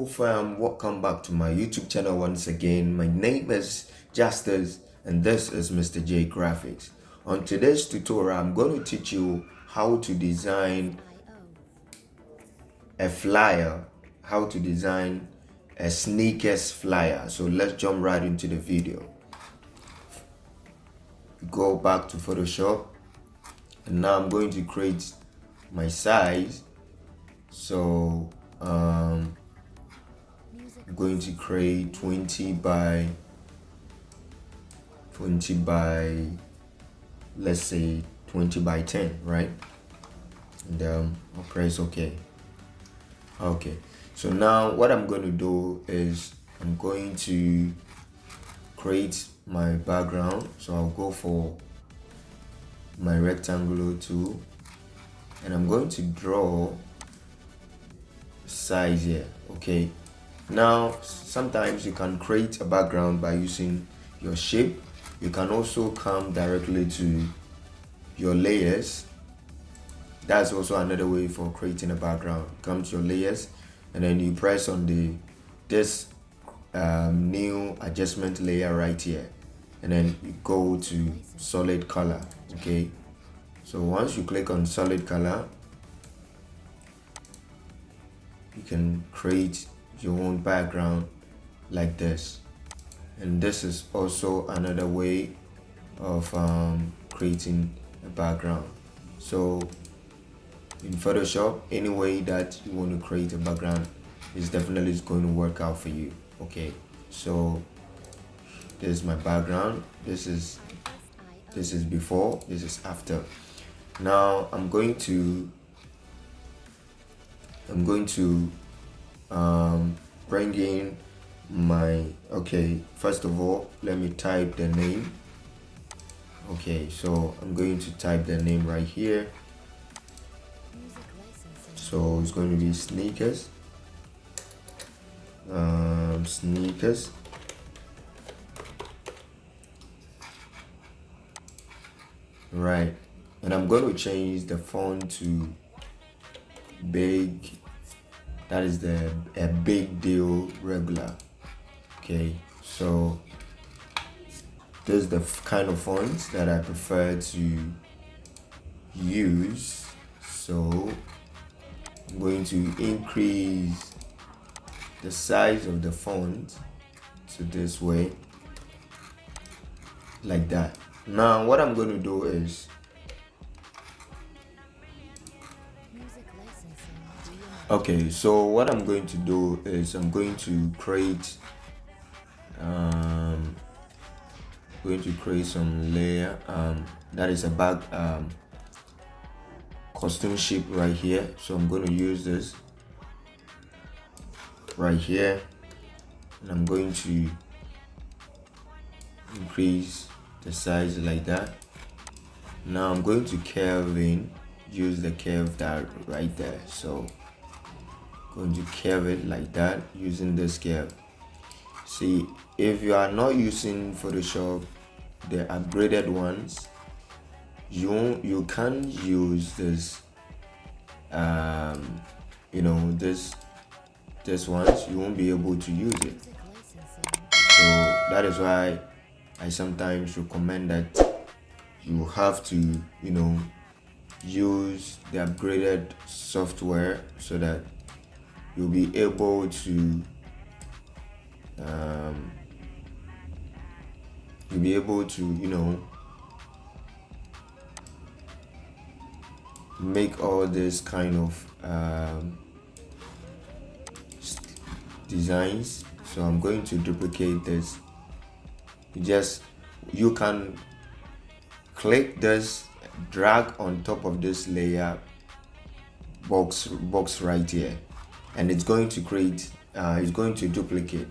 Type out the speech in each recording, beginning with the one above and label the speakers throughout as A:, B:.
A: Fam, welcome back to my YouTube channel once again. My name is Justice and this is Mr. J Graphics. On today's tutorial, I'm going to teach you how to design a flyer, how to design a sneakers flyer. So let's jump right into the video. Go back to Photoshop and now I'm going to create my size. So I'm going to create 20 by let's say 20 by 10, right? And I'll press OK. So now what I'm going to do is I'm going to create my background. So I'll go for my rectangular tool and I'm going to draw size here. Okay, now sometimes you can create a background by using your shape. You can also come directly to your layers. That's also another way for creating a background. Come to your layers and then you press on this new adjustment layer right here, and then you go to solid color. Okay, so once you click on solid color, you can create your own background like this. And this is also another way of creating a background. So in Photoshop, any way that you want to create a background is definitely going to work out for you. Okay, so this is my background. This is before, this is after. Now I'm going to bring in my, first of all, let me type the name. Okay, so I'm going to type the name right here. So it's going to be sneakers. Sneakers. Right, and I'm going to change the font to big. That is a big deal regular. Okay, so this is the kind of fonts that I prefer to use. So I'm going to increase the size of the font to this way, like that. Now what I'm going to do is so what I'm going to do is I'm going to create some layer that is a back custom shape right here. So I'm going to use this right here and I'm going to increase the size like that. Now I'm going to curve in, use the curve that right there. So going to curve it like that using this curve. See, if you are not using Photoshop, the upgraded ones, you can use this this ones, you won't be able to use it. So that is why I sometimes recommend that you have to use the upgraded software so that you'll be able to make all this kind of designs. So I'm going to duplicate this. You can click this, drag on top of this layer box right here, and it's going to create it's going to duplicate.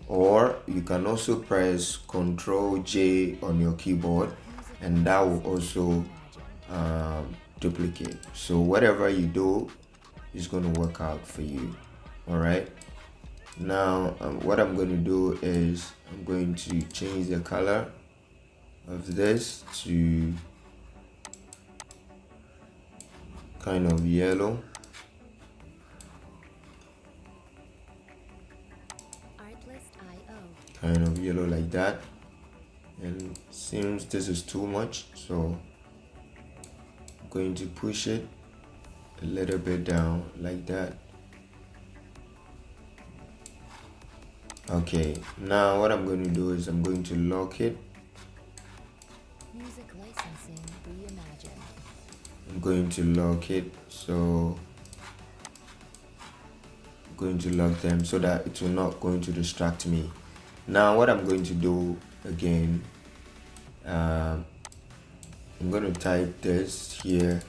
A: Or you can also press Ctrl J on your keyboard and that will also duplicate. So whatever you do is going to work out for you. All right, now what I'm going to do is I'm going to change the color of this to kind of yellow. kind of yellow like that, and since this is too much, so I'm going to push it a little bit down like that. Okay, now what I'm going to do is I'm going to lock it.
B: Music licensing reimagined.
A: I'm going to lock it, so I'm going to lock them so that it will not going to distract me. Now what I'm going to do again, I'm going to type this here,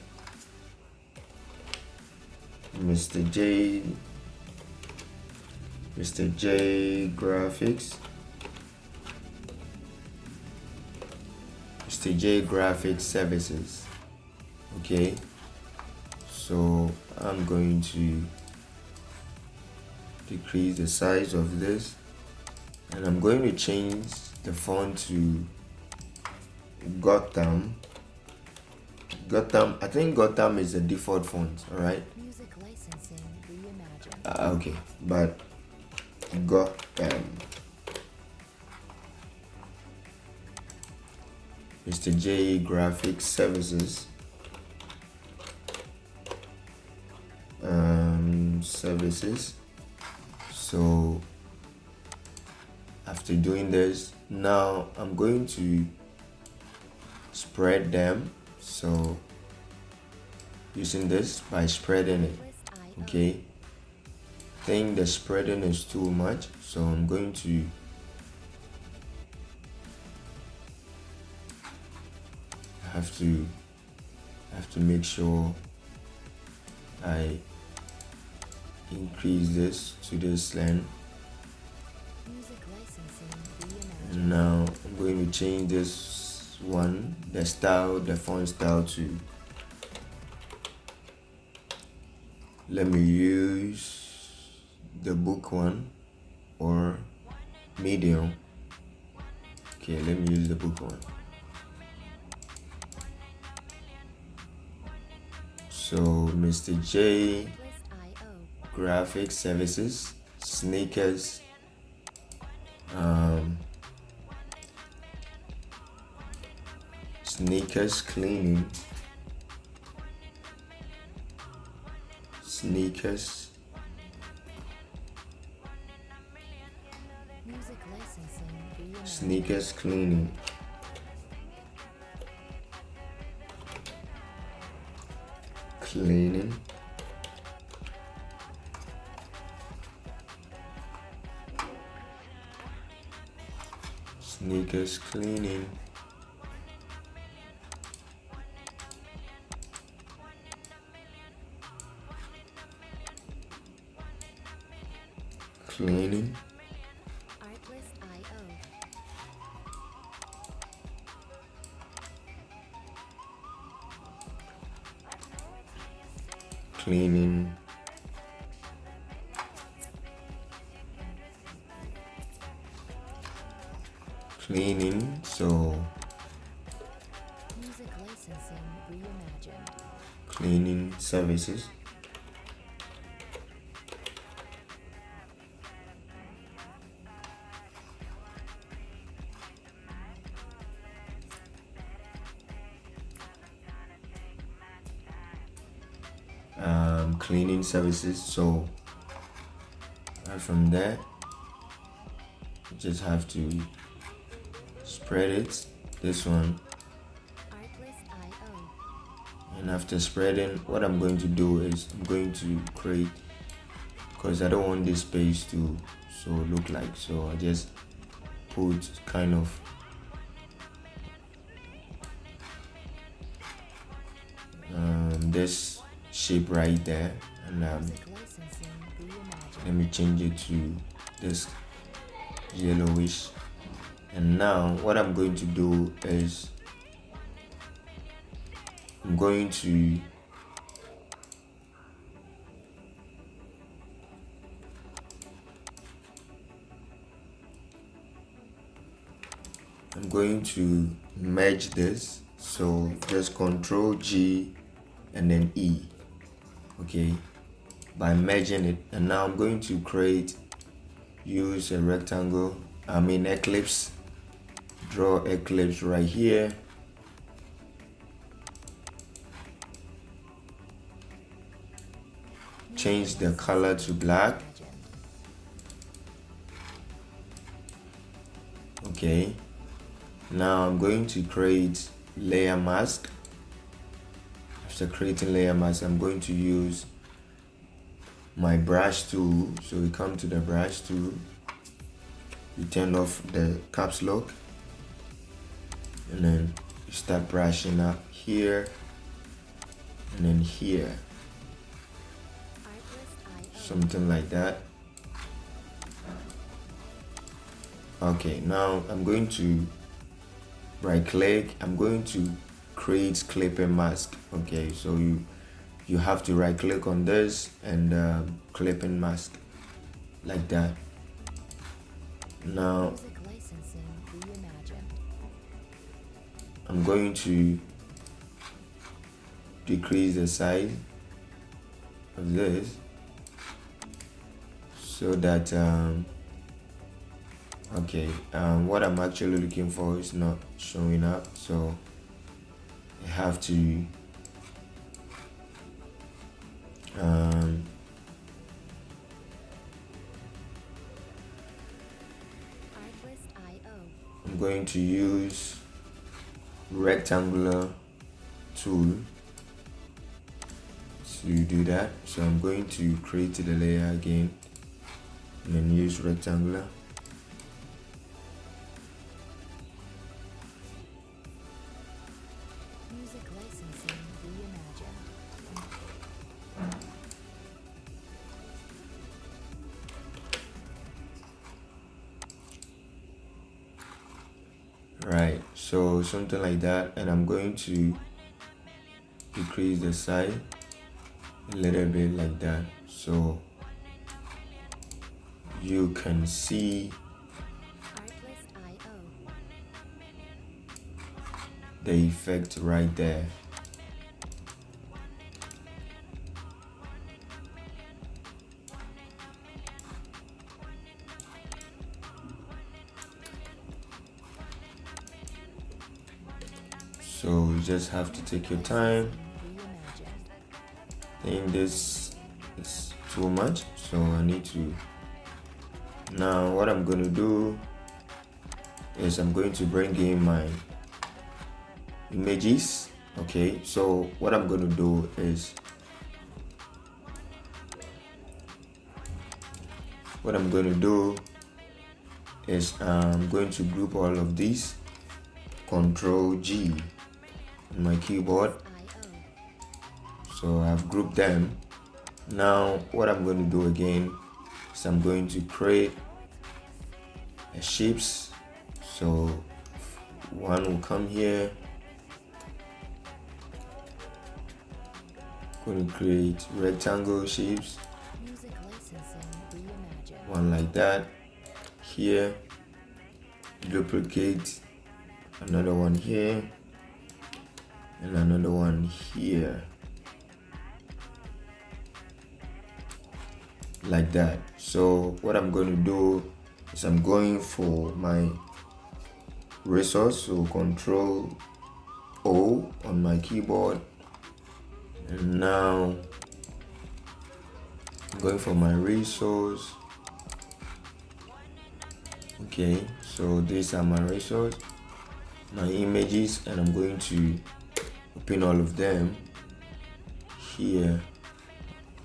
A: Mr. J Graphics, Mr. J Graphics Services. Okay, so I'm going to decrease the size of this, and I'm going to change the font to Gotham. I think Gotham is the default font, all right?
B: Music licensing reimagined.
A: Okay, but Gotham. Mr. J Graphics Services. Services. So after doing this, now I'm going to spread them. So using this by spreading it. Okay, I think the spreading is too much, so I'm going to have to make sure I increase this to this length.
B: Music licensing reimagined.
A: And now I'm going to change this one, the font style to, let me use the book one or medium. Okay, let me use the book one. So Mr. J Graphic Services, sneakers, sneakers cleaning, sneakers,
B: Music licensing reimagined.
A: sneakers cleaning, cleaning, sneakers cleaning, cleaning,
B: Artlist.io.
A: cleaning, cleaning. So
B: Music licensing reimagined.
A: cleaning services, cleaning services. So right from there, you just have to spread it, this one.
B: Artlist.io.
A: And after spreading, what I'm going to do is I'm going to create, because I don't want this page to look like, so I just put kind of this shape right there, and
B: Music licensing reimagined.
A: let me change it to this yellowish. And now what I'm going to do is I'm going to merge this. So just Control G and then E. Okay, by merging it. And now I'm going to use a rectangle eclipse. Draw eclipse right here. Change the color to black. Okay, now I'm going to create layer mask. After creating layer mask, I'm going to use my brush tool. So we come to the brush tool, you turn off the caps lock, and then you start brushing up here and then here, something like that. Okay, now I'm going to right click. I'm going to create clipping mask. Okay, so you have to right click on this and clipping mask like that. Now I'm going to decrease the size of this so that what I'm actually looking for is not showing up, so I have to I'm going to use rectangular tool to do that. So I'm going to create the layer again and then use rectangular.
B: Music licensing reimagined.
A: Right, so something like that, and I'm going to decrease the size a little bit like that, so you can see the effect right there. So you just have to take your time. I think this is too much, so I need to. Now what I'm going to do is I'm going to bring in my images. Okay, so what I'm going to do is I'm going to group all of these. Control G on my keyboard. So I've grouped them. Now what I'm going to do again is I'm going to create a shapes. So one will come here. Going to create rectangle shapes. One like that. Here. Duplicate another one here and another one here, like that. So what I'm going to do is I'm going for my resource, so Control O on my keyboard, and now I'm going for my resource. Okay, so these are my resource, my images, and I'm going to open all of them here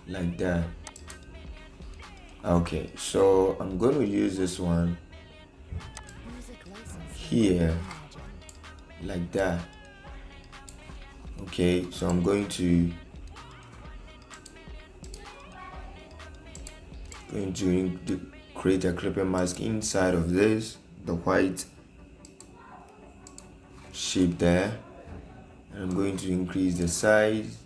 A: like that. Okay, so I'm going to use this one here like that. Okay, so I'm going to create a clipping mask inside of this, the white shape there, and I'm going to increase the size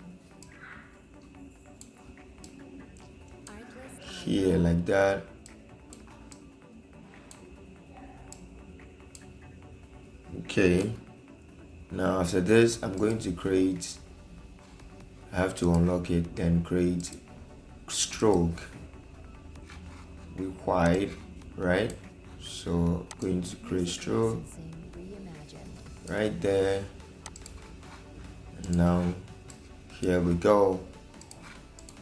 A: here like that. Okay, now after this I'm going to create, I have to unlock it, then create stroke with white, right? So going to create stroke
B: Reimagined.
A: right there. And now here we go.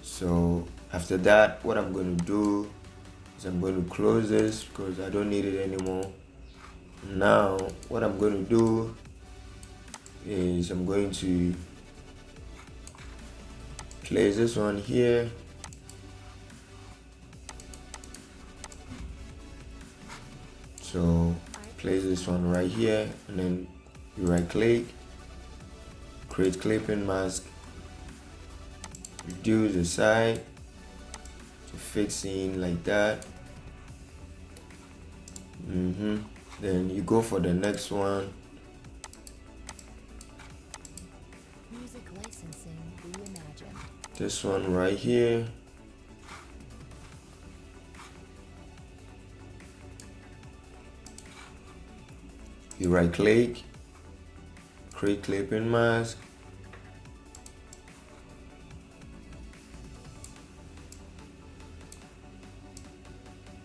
A: So after that, what I'm going to do is I'm going to close this because I don't need it anymore. Now what I'm going to do is I'm going to place this one here. So place this one right here, and then you right click, create clipping mask, reduce the size to fix in like that. Then you go for the next one.
B: Music licensing reimagined.
A: This one right here. You right click, create clipping mask,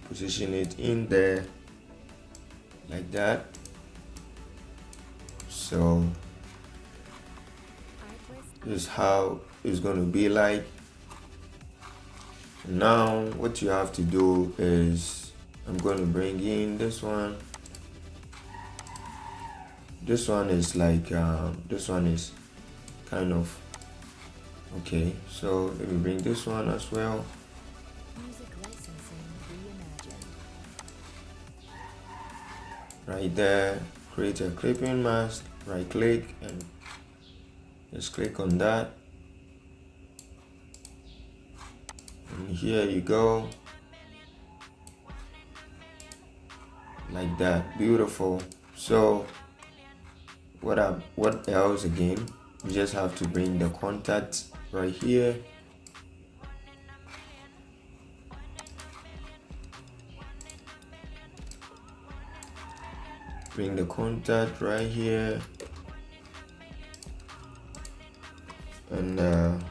A: position it in there like that. So this is how it's going to be like. Now what you have to do is I'm going to bring in this one. This one is like this one is kind of okay. So let me bring this one as well.
B: Music licensing reimagined.
A: Right there, create a clipping mask, right click and just click on that. And here you go. Like that, beautiful. So what else again? You just have to bring the contact right here. Bring the contact right here, and I'm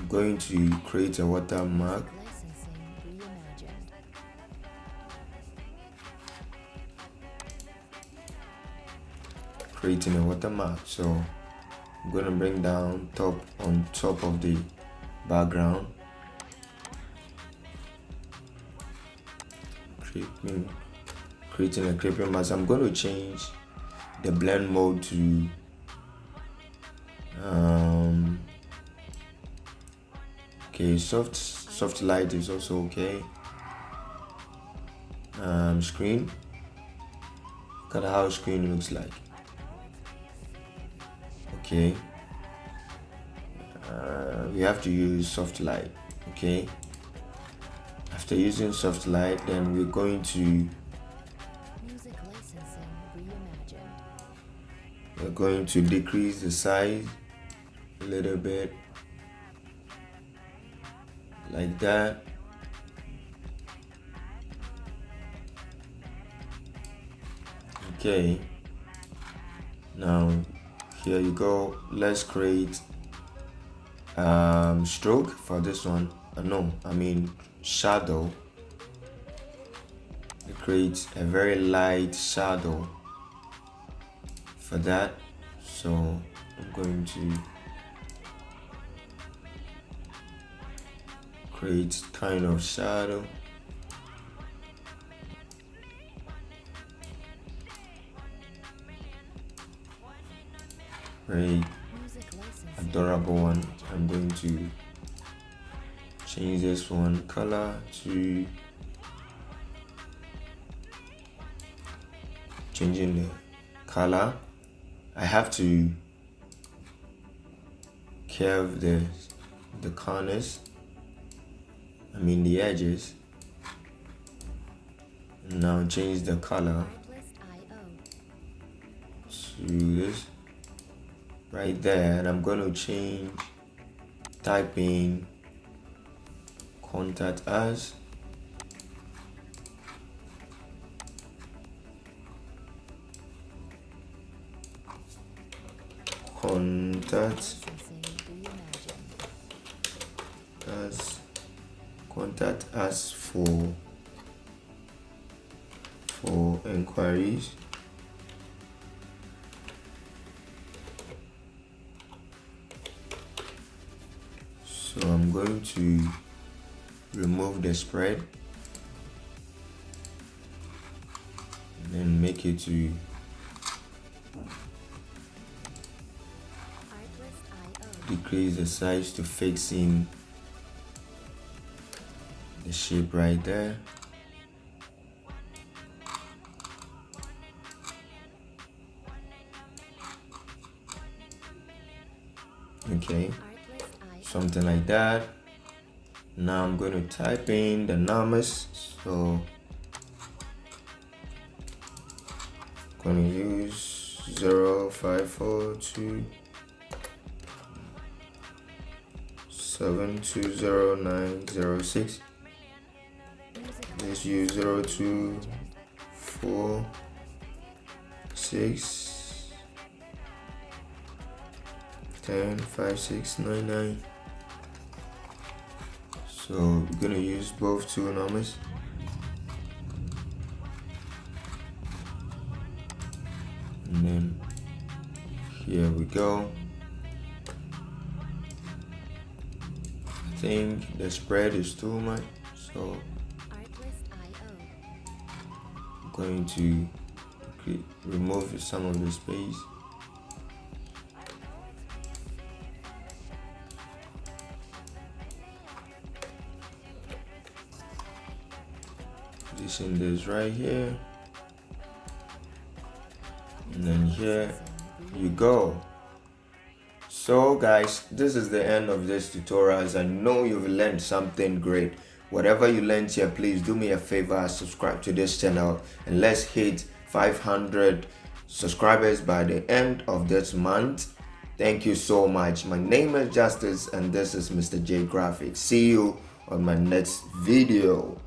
A: going to create a watermark.
B: Licensing reimagined.
A: Creating a watermark. So I'm going to bring down on top of the background. Creating a clipping mask. I'm going to change the blend mode to okay, soft light is also okay. Screen. Look at how screen looks like. Okay, we have to use soft light. Okay, after using soft light, then we're going to
B: Music licensing reimagined.
A: we're going to decrease the size a little bit like that. Okay, now here you go. Let's create stroke for this one. Shadow. It creates a very light shadow for that. So I'm going to create kind of shadow. Very
B: Music licensing
A: adorable one. I'm going to change this one color to changing the color. I have to curve the corners, the edges. Now change the color to this right there, and I'm going to change, type in contact as contact as for inquiries. So I'm going to remove the spread and then make it to decrease the size to fix in the shape right there. Okay, something like that. Now I'm going to type in the numbers. So I'm going to use 0542 720906. Let's use 0246 105699. So we're gonna use both two numbers. And then here we go. I think the spread is too much, so I'm going to remove some of the space. Position this right here, and then here you go. So guys, this is the end of this tutorial. I know you've learned something great. Whatever you learned here, please do me a favor, subscribe to this channel, and let's hit 500 subscribers by the end of this month. Thank you so much. My name is Justice and this is Mr. J Graphics. See you on my next video.